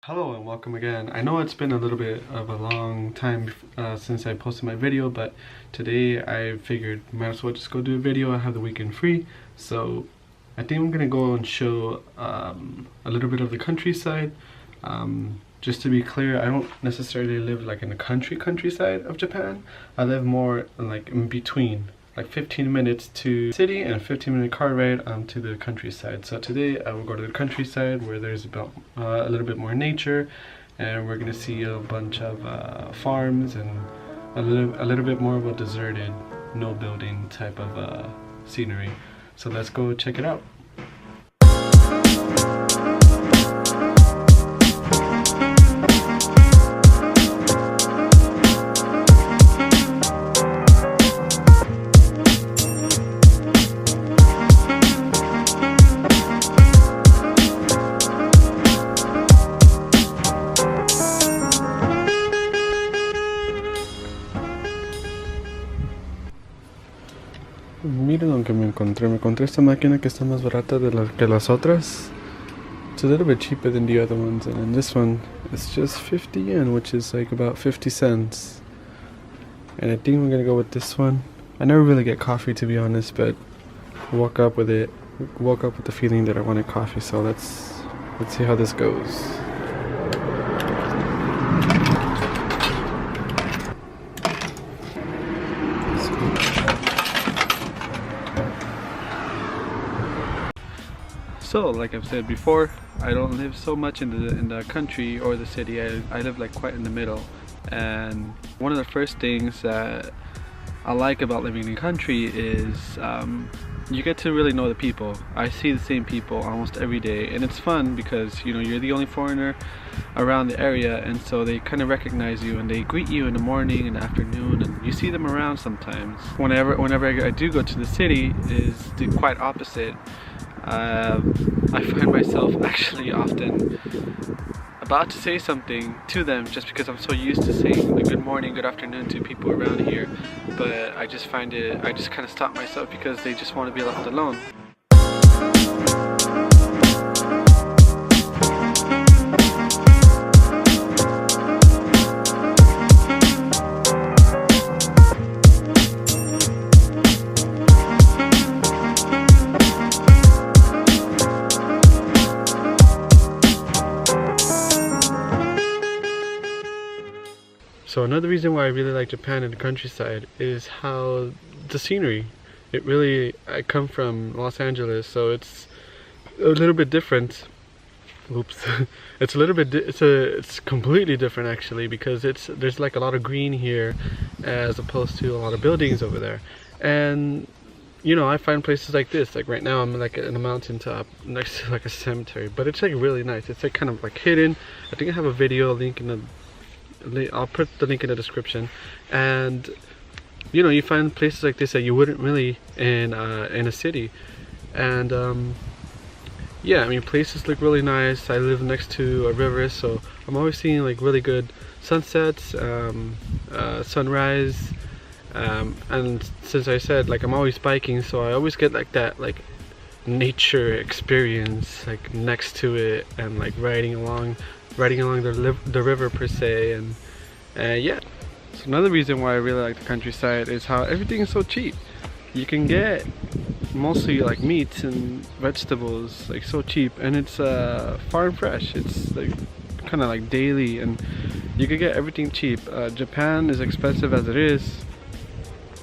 Hello and welcome again. I know it's been a little bit of a long time since I posted my video, but today I figured might as well just go do a video. I have the weekend free, so I think I'm gonna go and show a little bit of the countryside. Just to be clear, I don't necessarily live like in the countryside of Japan. I live more like in between, like 15 minutes to city and a 15-minute car ride to the countryside. So today I will go to the countryside where there's about a little bit more nature, and we're gonna see a bunch of farms and a little bit more of a deserted, no building type of scenery. So let's go check it out. Miren lo que me encontré esta máquina que está más barata que las otras. It's a little bit cheaper than the other ones, and then this one is just 50 yen, which is like about 50 cents. And I think I'm gonna go with this one. I never really get coffee, to be honest, but woke up with the feeling that I wanted coffee, so let's see how this goes. So, like I've said before, I don't live so much in the country or the city. I live like quite in the middle. And one of the first things that I like about living in the country is you get to really know the people. I see the same people almost every day, and it's fun because you're the only foreigner around the area, and so they kind of recognize you and they greet you in the morning and afternoon, and you see them around sometimes. Whenever I do go to the city, is the quite opposite. I find myself actually often about to say something to them just because I'm so used to saying the good morning, good afternoon to people around here, but I just kind of stop myself because they just want to be left alone. So another reason why I really like Japan and the countryside is how the scenery. I come from Los Angeles, so it's a little bit different. Oops. It's completely different actually, because there's like a lot of green here as opposed to a lot of buildings over there. And I find places like this, like right now I'm like in a mountaintop next to like a cemetery, but it's like really nice. It's like kind of like hidden. I think I have a video link in the I'll put the link in the description, and you find places like this that you wouldn't really in a city. And yeah, I mean, places look really nice. I live next to a river, so I'm always seeing like really good sunsets, sunrise, and since I said like I'm always biking, so I always get like that like nature experience like next to it, and like riding along the river per se. And yeah, so another reason why I really like the countryside is how everything is so cheap. You can get mostly like meats and vegetables like so cheap, and it's farm fresh. It's like kind of like daily, and you can get everything cheap. Japan is expensive as it is.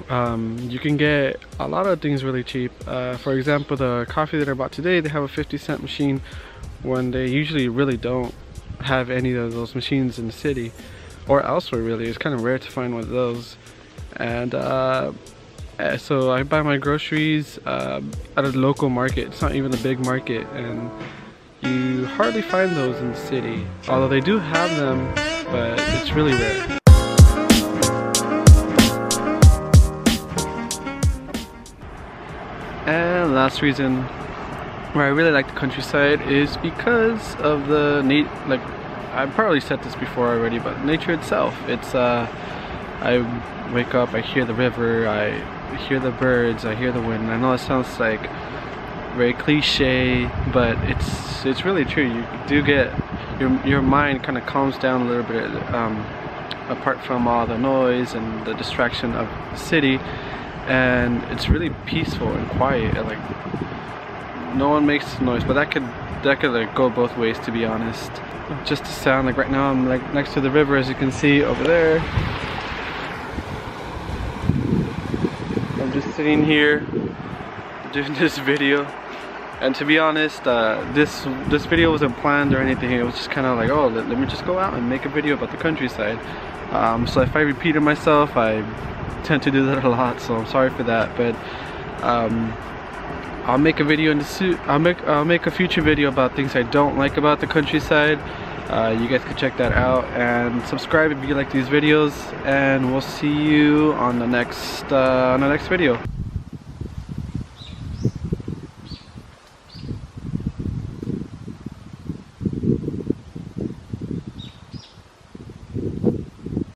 You can get a lot of things really cheap. For example, the coffee that I bought today, they have a 50-cent machine when they usually really don't have any of those machines in the city or elsewhere. Really, it's kind of rare to find one of those. And so I buy my groceries at a local market. It's not even a big market, and you hardly find those in the city, although they do have them, but it's really rare. And last reason where I really like the countryside is because of the like I've probably said this before already, but nature itself. It's I wake up, I hear the river, I hear the birds, I hear the wind. I know it sounds like very cliche, but it's really true. You do get your mind kind of calms down a little bit, apart from all the noise and the distraction of the city, and it's really peaceful and quiet, and like no one makes noise. But that could like go both ways, to be honest. Just the sound, like right now I'm like next to the river, as you can see over there. I'm just sitting here doing this video, and to be honest, this video wasn't planned or anything. It was just kind of like, oh, let me just go out and make a video about the countryside. So if I repeated myself, I tend to do that a lot, so I'm sorry for that. But I'll make a video in the suit. I'll make a future video about things I don't like about the countryside. You guys can check that out and subscribe if you like these videos, and we'll see you on the next video.